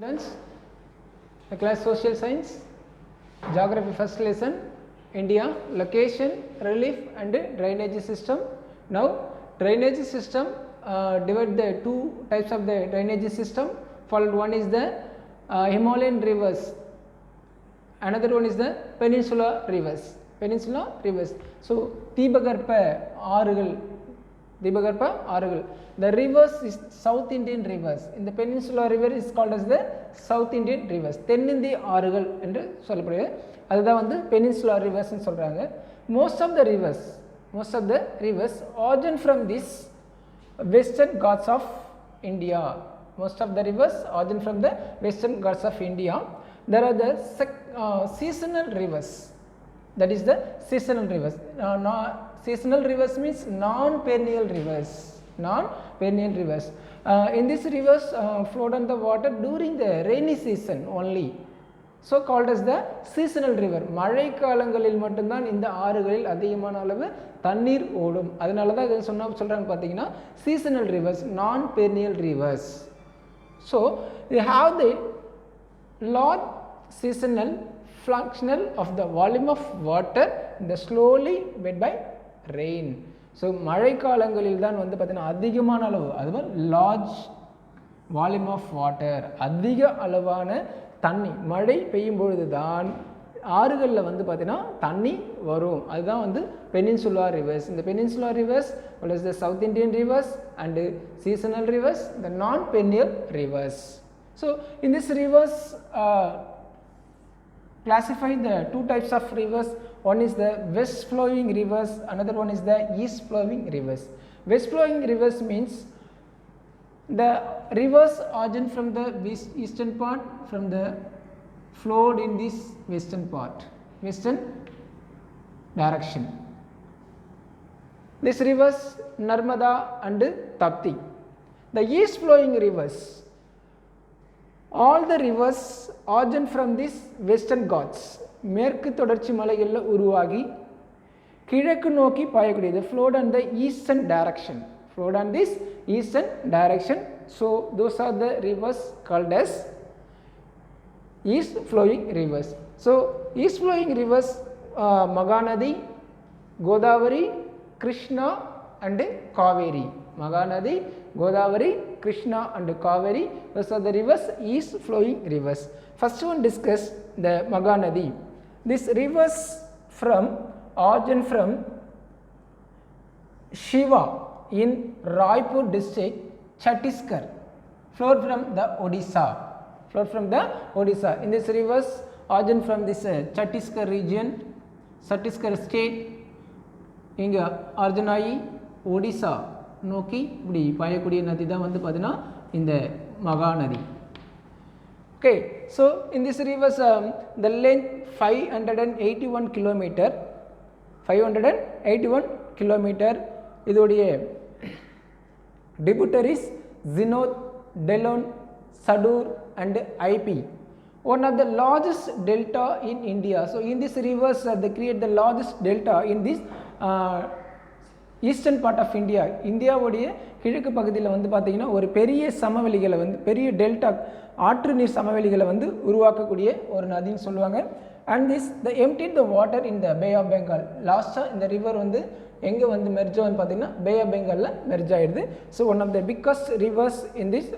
Students, the class social science, geography first lesson, India, location, relief and drainage system. Now drainage system divide the two types of the drainage system. Followed one is the Himalayan rivers, another one is the peninsular rivers. So Deepagarpa Aarugal. The rivers is South Indian rivers. In the peninsular river is called as the South Indian rivers. தென்னிந்திய ஆறுகள் என்று சொல்லப்படுகிறது. அதுதான் வந்து peninsular rivers ன்னு சொல்றாங்க. Most of the rivers origin from this western Ghats of India. Most of the rivers origin from the western Ghats of India. There are the seasonal rivers. That is the seasonal rivers. Seasonal rivers means non-perennial rivers. In these rivers float on the water during the rainy season only, so called as the seasonal river. மழை காலங்களில் மட்டும்தான் இந்த ஆறுகளில் அதிகமான அளவு தண்ணீர் ஓடும். அதனால தான் இதை சொல்றாங்க பார்த்தீங்கன்னா seasonal rivers, non-perennial rivers. So they have the large seasonal fluctuation of the volume of water the slowly made by rain. So மழை காலங்களில் தான் வந்து பார்த்தீங்கன்னா அதிகமான அளவு, அதுவும் லார்ஜ் வால்யூம் ஆஃப் வாட்டர், அதிக அளவான தண்ணி மழை பெய்யும் பொழுது தான் ஆறுகளில் வந்து பார்த்தீங்கன்னா தண்ணி வரும். அதுதான் வந்து பெனின்சுலார் ரிவர்ஸ். இந்த peninsular rivers is the south Indian rivers and seasonal rivers, the non perennial rivers. So in this rivers classify the two types of rivers. One is the west flowing rivers, another one is the east flowing rivers. West flowing rivers means the rivers origin from the eastern part, from the flowed in this western direction. These rivers Narmada and Tapti. The east flowing rivers, all the rivers origin from this western Ghats, மேற்கு தொடர்ச்சி மலைகளில் உருவாகி கிழக்கு நோக்கி பாயக்கூடியது, flowed on the eastern direction, so those are the rivers called as east flowing rivers. So east flowing rivers Mahanadi, Godavari, Krishna and Kaveri. Mahanadi, Godavari, Krishna and Kaveri, those are the rivers, east flowing rivers. First one discuss the Mahanadi. This rivers origin from Shiva in Raipur district, Chhattisgarh, flowed from the Odisha. In this rivers origin from this Chhattisgarh region, Chhattisgarh state, இங்க origin ஆகி ஒடிசா நோக்கி இப்படி பாயக்கூடிய நதி தான் வந்து பார்த்தீங்கன்னா இந்த Mahanadi. Okay, so in this rivers the length 581 kilometer. இதோடைய tributaries Zinod, Delon, Sadur and IP. One of the largest delta in India. So in this rivers they create the largest delta in this eastern part of India. இந்தியாவுடைய கிழக்கு பகுதியில் வந்து பார்த்திங்கன்னா ஒரு பெரிய சமவெளிகளை வந்து பெரிய டெல்டா ஆற்று நீர் சமவெளிகளை வந்து உருவாக்கக்கூடிய ஒரு நதின்னு சொல்லுவாங்க. And this the emptied the water in the Bay of Bengal. லாஸ்ட்டாக இந்த ரிவர் வந்து எங்கே வந்து மெர்ஜ் ஆகுதுன்னு பார்த்தீங்கன்னா பே ஆஃப் பெங்காலில் மெர்ஜ் ஆகிடுது. So one of the biggest rivers in this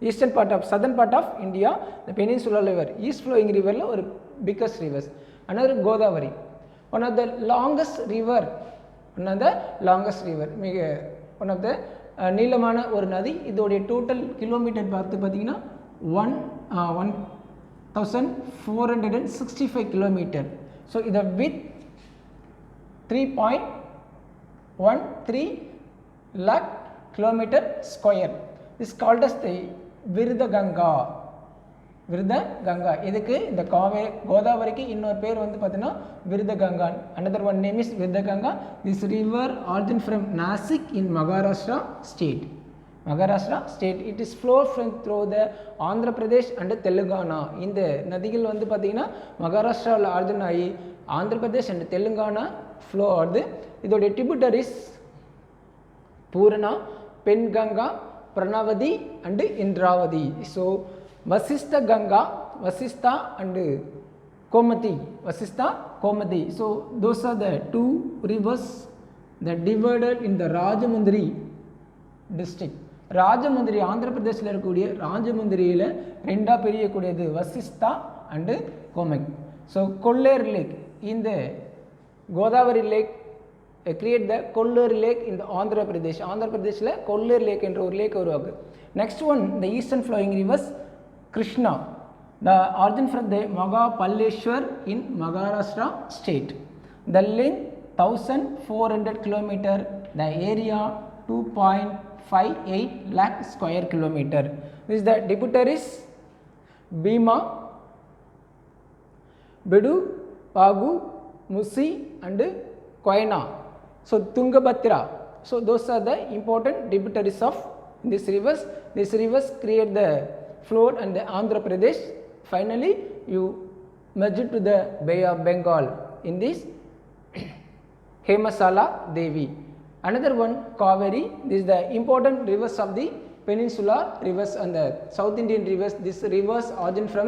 eastern part of southern part of India, the peninsular river, east flowing ரிவரில் ஒரு biggest rivers. Another Godavari, one of the longest river, மிக one of the நீளமான ஒரு நதி. இதோடைய total kilometre பார்த்தீங்கன்னா 1465 kilometre. So இதை with 3.13 lakh kilometer square. This called as the விருதகங்கா. இதுக்கு இந்த கோதாவரிக்கு இன்னொரு பேர் வந்து பார்த்தீங்கன்னா விருதகங்கா. another one name is விருதகங்கா. This river origin from Nasik in Maharashtra state. It is flow through the Andhra Pradesh and Telangana. இந்த நதிகள் வந்து பார்த்தீங்கன்னா மகாராஷ்டிராவில் ஆரிஜின் ஆகி ஆந்திர பிரதேஷ் அண்ட் தெலுங்கானா ஃப்ளோ ஆகுது. இதோடைய tributaries Poorna, பென்கங்கா, Pranavati and Indravati. So Vasistha Ganga, Vasistha and Komati, Vasistha, Komati. So those are the two rivers that divided in the Rajamundri district. Rajahmundry Andhra பிரதேசில் இருக்கக்கூடிய ராஜமுந்திரியில் ரெண்டாக பிரியக்கூடியது வசிஸ்தா அண்டு கோமெக். ஸோ கொல்லேர் லேக் இந்த கோதாவரி லேக் கிரியேட் த கொல்லூர் லேக் இந்த ஆந்திர பிரதேஷ். ஆந்திர பிரதேஷில் கொல்லூர் லேக் என்ற ஒரு lake உருவாக்கு. Next one the eastern flowing rivers Krishna, the origin from the Mahabaleshwar in Maharashtra state. The length 1400 km, the area 2.58 lakh square kilometer. This is the tributaries Bhima, Bedu, Pagu, Musi and Koyna. So Tungabhadra. So those are the important tributaries of these rivers. These rivers create the flood and the Andhra Pradesh. Finally you merge it to the Bay of Bengal in this Hemasala Devi. Another one Kaveri. This is the important rivers of the peninsular rivers and the South Indian rivers. These rivers origin from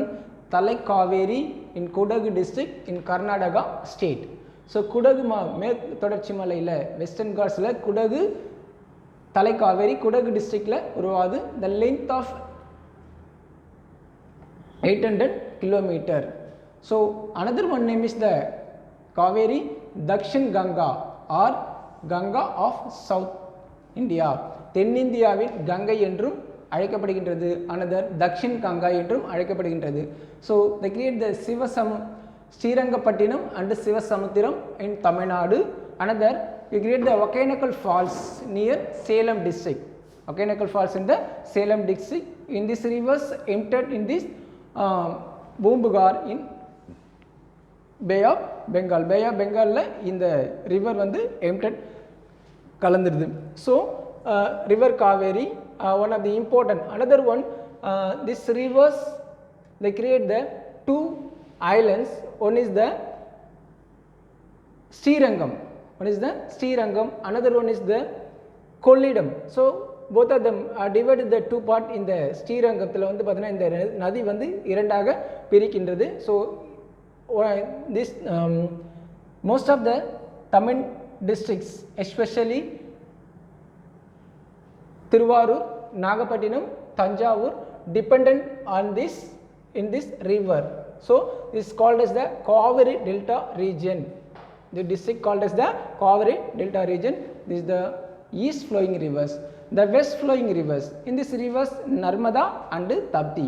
Talai Kaveri in Kudagu district in Karnataka state. So Kudagu மேற்கு தொடர்ச்சி மலையில் western காட்ஸில் Kodagu தலை காவேரி குடகு டிஸ்ட்ரிக்டில் உருவாது. The length of 800 km. So another one name is the Kaveri Dakshin Ganga or Ganga of South India. தென்னிந்தியாவின் கங்கை என்றும் அழைக்கப்படுகின்றது. another Dakshin Ganga என்றும் அழைக்கப்படுகின்றது. So they create the Srirangapattinam and Sivasamuthiram in Tamil Nadu. Another you create the Vakanakal Falls near Salem district. Vakanakal Falls in the Salem district. In this rivers entered in this Bhumbugar in Bay of Bengal. Bay of Bengal இந்த river வந்து empted கலந்துருது. So river Kaveri, one of the important. Another one, this rivers they create the two islands. One is the Srirangam. One is the Srirangam. Another one is the Kollidam. So both of them are divided the two part. in the Srirangamத்தில் வந்து பார்த்தீங்கன்னா இந்த நதி வந்து இரண்டாக பிரிக்கின்றது. So this most of the Tamil districts, especially Tiruvallur, Nagapattinam, Tanjavur, dependent on this in this river. So this is called as the Kaveri Delta region. The district called as the Kaveri Delta region. This is the east flowing rivers. The west flowing rivers, in this rivers Narmada and Tapti.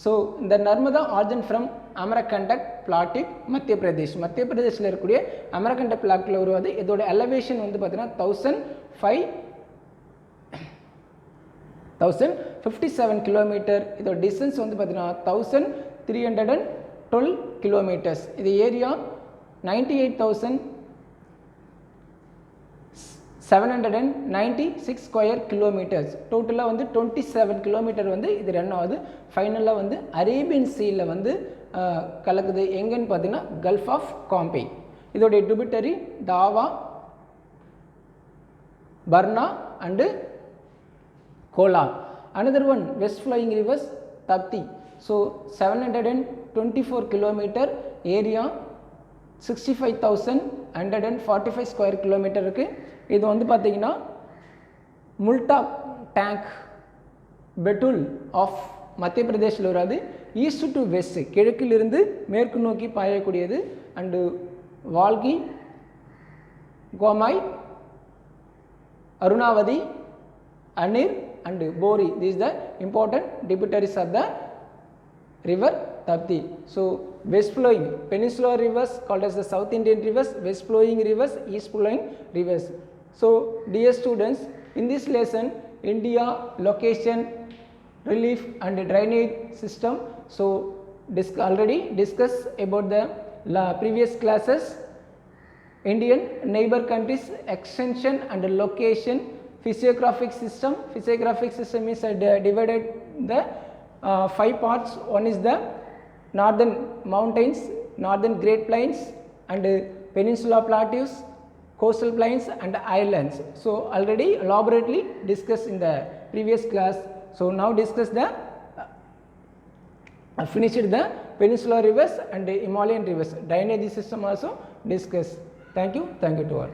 So the Narmada origin from Amarkantak Plateau, Madhya Pradesh. Madhya Pradeshல இருக்கக்கூடிய Amarkantak Plateau உருவாது. இதோட elevation வந்து பார்த்தீங்கன்னா 1057 km. இதோட distance வந்து பார்த்தீங்கன்னா 1312 km. இது area 98,796 square kilometers. டோட்டலாக வந்து 27 km வந்து இது ரன் ஆகுது. ஃபைனலாக வந்து அரேபியன் சீயில் வந்து கலக்குது. எங்கன்னு பார்த்தீங்கன்னா கல்ஃப் ஆஃப் காம்பே. இதோடைய tributary Tawa, Barna and Kolar. Another one west flowing rivers Tapti. So 724 km area, 65,145 square kilometer இருக்கு. இது வந்து பார்த்தீங்கன்னா முல்டா டேங்க் பெட்டுல் ஆஃப் மத்திய பிரதேஷில் வராது. ஈஸ்ட் டு வெஸ்ட், கிழக்கிலிருந்து மேற்கு நோக்கி பாயக்கூடியது. And Walki, Gomai, Arunavati, Aner and Bori. These are the important tributaries of the river Tapti. So west flowing peninsular rivers called as the South Indian rivers, west flowing rivers, east flowing rivers. So dear students, in this lesson India, location, relief and drainage system. So already discussed about the previous classes. Indian neighbor countries, extension and location. Physiographic system. Physiographic system is divided the 5 parts. One is the northern mountains, northern Great Plains and peninsula plateaus, coastal plains and islands. So already elaborately discussed in the previous class. So now discuss the finished the peninsular rivers and the Himalayan rivers drainage system also discuss. Thank you to all.